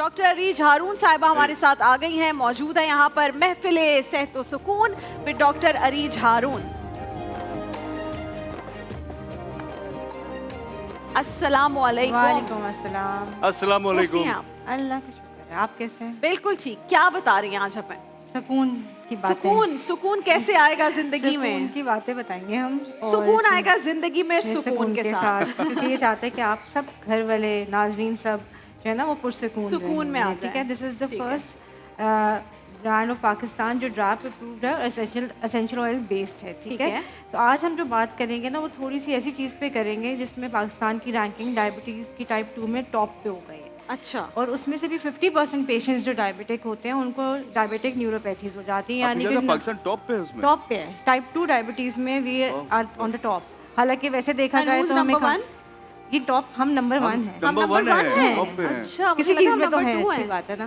Doctor Areej हारून साहिबा हमारे साथ आ गई हैं, मौजूद है यहाँ पर महफिले सेहत व सुकून विद डॉक्टर अरीज हारून। अस्सलाम वालेकुम। वालेकुम अस्सलाम। अस्सलाम वालेकुम। कैसी हैं आप? अल्लाह का शुक्र है। आप कैसे हैं? बिल्कुल ठीक। क्या बता रही हैं आज हमें? सुकून की बातें। सुकून, सुकून कैसे आएगा जिंदगी में? सुकून की बातें बताएंगे हम। सुकून आएगा जिंदगी में सुकून के साथ। क्योंकि ये चाहते हैं कि आप सब घर वाले नाज़रीन सब जो है ना वो पुरसुकून सुकून में आ जाएं। ठीक है। दिस इज द ठीक है। फर्स्ट ब्रांड ऑफ पाकिस्तान जो ड्राफ्ट अप्रूव्ड है और एसेंशियल ऑयल बेस्ड है। ठीक है। तो आज हम जो बात करेंगे ना वो थोड़ी सी ऐसी चीज़ पे करेंगे जिसमें पाकिस्तान की रैंकिंग डायबिटीज़ की टाइप 2 में टॉप पे हो गई है। अच्छा। और उसमें से भी 50% पेशेंट्स जो डायबिटिक होते हैं उनको डायबिटिक न्यूरोपैथीज हो जाती हैं, यानी कि पाकिस्तान टॉप पे है उसमें। टॉप पे है। टाइप 2 डायबिटीज में we are on the top. हालांकि वैसे देखा जाए तो हमें ये टॉप हम नंबर 1 है। नंबर 1 है, टॉप पे है। अच्छा, किसी चीज में तो है, अच्छी बात है ना।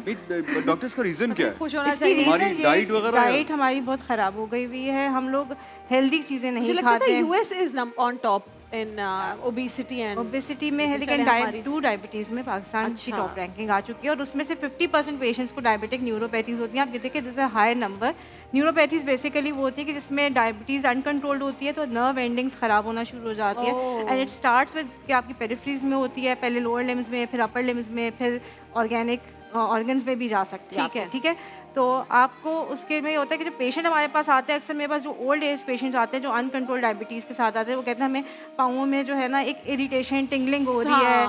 डॉक्टर्स का रीजन क्या है? खुश होना इसकी चाहिए। हमारी reason डाइट वगैरह है? डाइट हमारी बहुत खराब हो गई हुई है। हम लोग हेल्दी चीजें मुझे नहीं लगता खाते है हैं। US is on top in obesity and obesity में है, लेकिन टाइप 2 डायबिटीज में पाकिस्तान की टॉप रैंकिंग आ चुकी है। और उसमें से 50% पेशेंट्स को डायबिटिक न्यूरोपैथीज होती हैं। आप ये देखिए this a high number. Neuropathies basically वो होती है कि जिसमें डायबिटीज अनकंट्रोल्ड होती है तो नर्व एंडिंग्स खराब होना शुरू हो जाती है। एंड इट स्टार्ट्स विद कि आपकी पेरिफेरीज में होती है, पहले लोअर लिम्स में, फिर अपर लिम्स में, फिर ऑर्गेनिक ऑर्गन्स में भी जा सकती है। ठीक है। तो आपको उसके में ये होता है कि जब पेशेंट हमारे पास आते हैं, अक्सर मेरे पास जो ओल्ड एज पेशेंट्स आते हैं जो अनकंट्रोल डायबिटीज़ के साथ आते हैं, वो कहते हैं हमें पाँवों में जो है ना एक इरिटेशन टिंगलिंग हो रही है,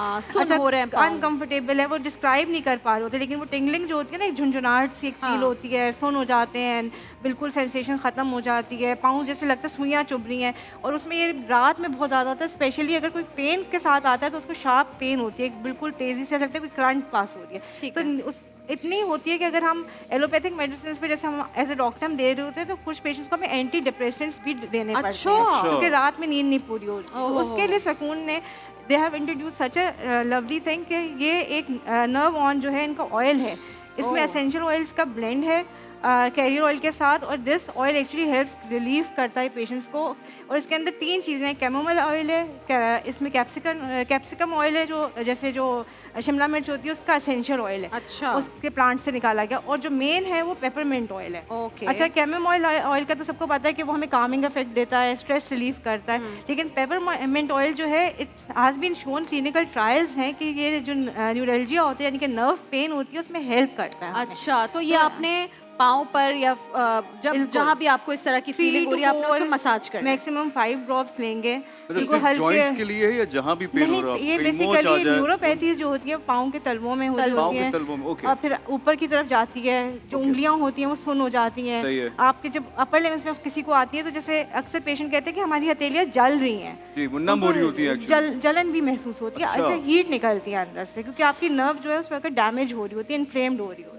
अनकंफर्टेबल है, वो डिस्क्राइब नहीं कर पा रहे होते, लेकिन वो टिंगलिंग जो होती है ना एक झुंझुनाहट सी एक फील होती है, सुन हो जाते हैं, बिल्कुल सेंसेशन ख़त्म हो जाती है, पाँव जैसे लगता है सुइयाँ चुभ रही हैं। और उसमें ये रात में बहुत ज़्यादा होता है, स्पेशली अगर कोई पेन के साथ आता है तो उसको शार्प पेन होती है, बिल्कुल तेज़ी से लगता है कोई करंट पास हो रही है। तो उस इतनी होती है कि अगर हम एलोपैथिक मेडिसिन पे जैसे हम एज ए डॉक्टर हम दे रहे होते हैं तो कुछ पेशेंट्स को हमें एंटी डिप्रेसेंट्स भी देने पड़ते हैं क्योंकि रात में नींद नहीं पूरी होती। तो उसके लिए सुकून ने they have introduce such a lovely thing कि ये एक नर्व ऑन जो है इनका ऑयल है, इसमें एसेंशियल ऑयल्स का ब्लेंड है कैरियर ऑयल के साथ। और this oil actually helps relief करता है पेशेंट्स को। और इसके अंदर 3 चीज़ें हैं। कैमोमाइल ऑयल है, इसमें कैप्सिकम ऑयल है, जो जैसे जो शिमला मिर्च होती है उसका एसेंशियल ऑयल है। अच्छा। उसके प्लांट से निकाला गया। और जो मेन है वो पेपरमिंट ऑयल है। ओके। अच्छा, कैमोमाइल ऑयल का तो सबको पता है कि वो हमें कामिंग इफेक्ट देता है, स्ट्रेस रिलीफ करता है, लेकिन पेपरमिंट ऑयल जो है it has been shown, clinical trials हैं कि ये जो न्यूरल्जिया होती है यानी कि नर्व पेन होती है उसमें हेल्प करता है। अच्छा, तो ये आपने पाँव पर या जब जहाँ भी आपको इस तरह की फीलिंग हो रही है आपने उसको मसाज करना है। मैक्सिमम 5 ड्रॉप्स लेंगे। मतलब जॉइंट्स के लिए है या जहाँ भी पेन हो रहा है? ये बेसिकली न्यूरोपैथीज जो होती है पाँव के तलवों में होती है और फिर ऊपर की तरफ जाती है, जो उंगलियां होती हैं वो सुन हो जाती हैं। आपके जब अपर लिम्स में किसी को आती है तो जैसे अक्सर पेशेंट कहते हैं कि हमारी हथेलियां जल रही हैं, जलन भी महसूस होती है, ऐसे हीट निकलती है अंदर से क्योंकि आपकी नर्व जो है उसमें डैमेज हो रही होती है, इन्फ्लेम्ड हो रही होती है।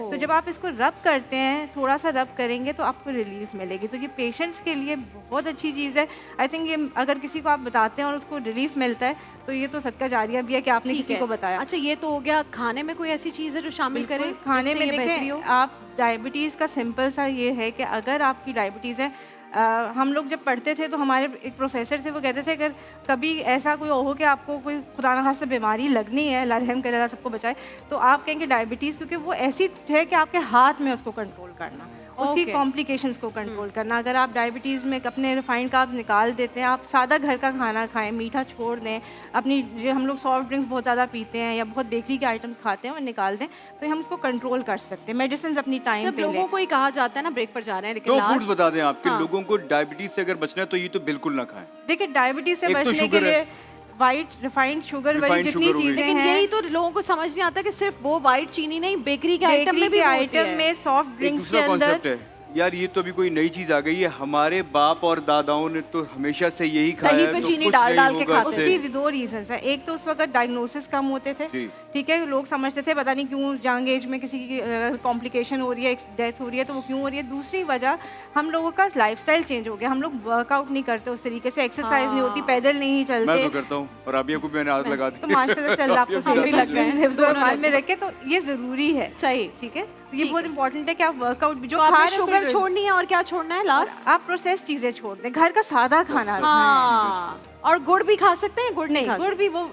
तो जब आप इसको रब करते हैं, थोड़ा सा रब करेंगे तो आपको रिलीफ मिलेगी। तो ये पेशेंट्स के लिए बहुत अच्छी चीज़ है। आई थिंक ये अगर किसी को आप बताते हैं और उसको रिलीफ मिलता है तो ये तो सदका जारिया भी है कि आपने किसी को बताया। अच्छा, ये तो हो गया। खाने में कोई ऐसी चीज़ है जो शामिल करें? खाने में देखें आप, डायबिटीज़ का सिंपल सा ये है कि अगर आपकी डायबिटीज़ है, हम लोग जब पढ़ते थे तो हमारे एक प्रोफेसर थे, वो कहते थे अगर कभी ऐसा कोई हो कि आपको कोई खुदा न खास्ता बीमारी लगनी है, अल्लाह रहम करे, अल्लाह सबको बचाए, तो आप कहेंगे डायबिटीज़, क्योंकि वो ऐसी है कि आपके हाथ में उसको कंट्रोल करना, उसकी कॉम्प्लिकेशंस को कंट्रोल करना। अगर आप डायबिटीज़ में अपने रिफाइंड कार्ब्स निकाल देते हैं, आप सादा घर का खाना खाएं, मीठा छोड़ दें, अपनी जो हम लोग सॉफ्ट ड्रिंक्स बहुत ज़्यादा पीते हैं या बहुत बेकरी के आइटम्स खाते हैं वो निकाल दें, तो हम इसको कंट्रोल कर सकते हैं। मेडिसिन अपनी टाइम पे लोगों को ही कहा जाता है ना, ब्रेक पर जा रहे हैं लेकिन 2 फूड्स बता दें आपके लोगों को डायबिटीज से अगर बचना है तो ये तो बिल्कुल ना खाएं। देखिए डायबिटीज से बचने के लिए वाइट रिफाइंड शुगर वाली जितनी चीजें हैं, लेकिन यही तो लोगों को समझ नहीं आता कि सिर्फ वो वाइट चीनी नहीं, बेकरी के आइटम में भी आइटम में सॉफ्ट ड्रिंक्स के अंदर यार ये तो अभी कोई नई चीज आ गई है। हमारे बाप और दादाओं ने तो हमेशा से यही खाया है, तो चीनी डाल के खाते। उसकी 2 रीजंस है। एक तो उस वक्त डायग्नोसिस कम होते थे, ठीक है, लोग समझते थे पता नहीं क्यों यंग एज में किसी की कॉम्प्लिकेशन हो रही है, डेथ हो रही है, तो वो क्यों हो रही है। दूसरी वजह हम लोगों का लाइफस्टाइल चेंज हो गया, हम लोग वर्कआउट नहीं करते उस तरीके से, एक्सरसाइज नहीं होती, पैदल नहीं चलते। मैं तो करता हूँ और अबिया को भी मैंने आदत लगा दी तो माशाल्लाह से अल्लाह आपको सही लग रहा है, हिफ्ज़ और ईमान में रखे, तो ये जरूरी है। सही, ठीक है, ये बहुत इंपॉर्टेंट है कि आप वर्कआउट भी जो खा रहे हैं, शुगर छोड़नी है और क्या छोड़ना है लास्ट? आप प्रोसेस चीजें छोड़ दें, घर का सादा खाना। और गुड़ भी खा सकते हैं? गुड़ नहीं नहीं, खा गुड़ भी वो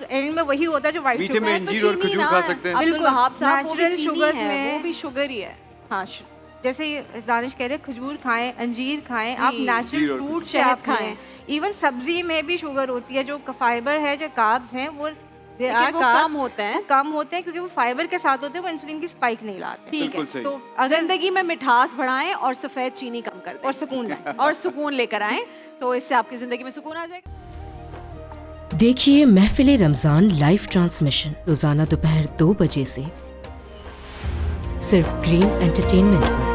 एंड में वही होता है जो व्हाइट मीठे में शुगर। सकते? अंजीर और चीनी खजूर ना खा है। सकते हैं। अब्दुल बिल्कुल, वहाब साहब, वो भी natural चीनी sugars है, में- वो भी शुगर ही है। हाँ, जैसे ये दानिश कह रहे हैं खजूर खाएं, अंजीर खाएं, आप जी, अंजीर नेचुरल और फ्रूट शहद शहद खाएं। खाएं। इवन सब्जी में भी शुगर होती है, जो फाइबर है, जो कार्ब्स हैं, वो they लेकिन are वो carbs, कम होते हैं। वो कम होते हैं क्योंकि वो फाइबर के साथ होते हैं, वो इंसुलिन की स्पाइक नहीं लाते। ठीक बिल्कुल है, सही। तो अगर जिंदगी में मिठास बढ़ाएं और सफेद चीनी कम कर दें और सुकून लाएं। और सुकून लेकर आएं, तो इससे आपकी जिंदगी में सुकून आ जाएगा। देखिए महफिल रमजान लाइव ट्रांसमिशन रोजाना दोपहर 2 बजे से सिर्फ ग्रीन एंटरटेनमेंट पर।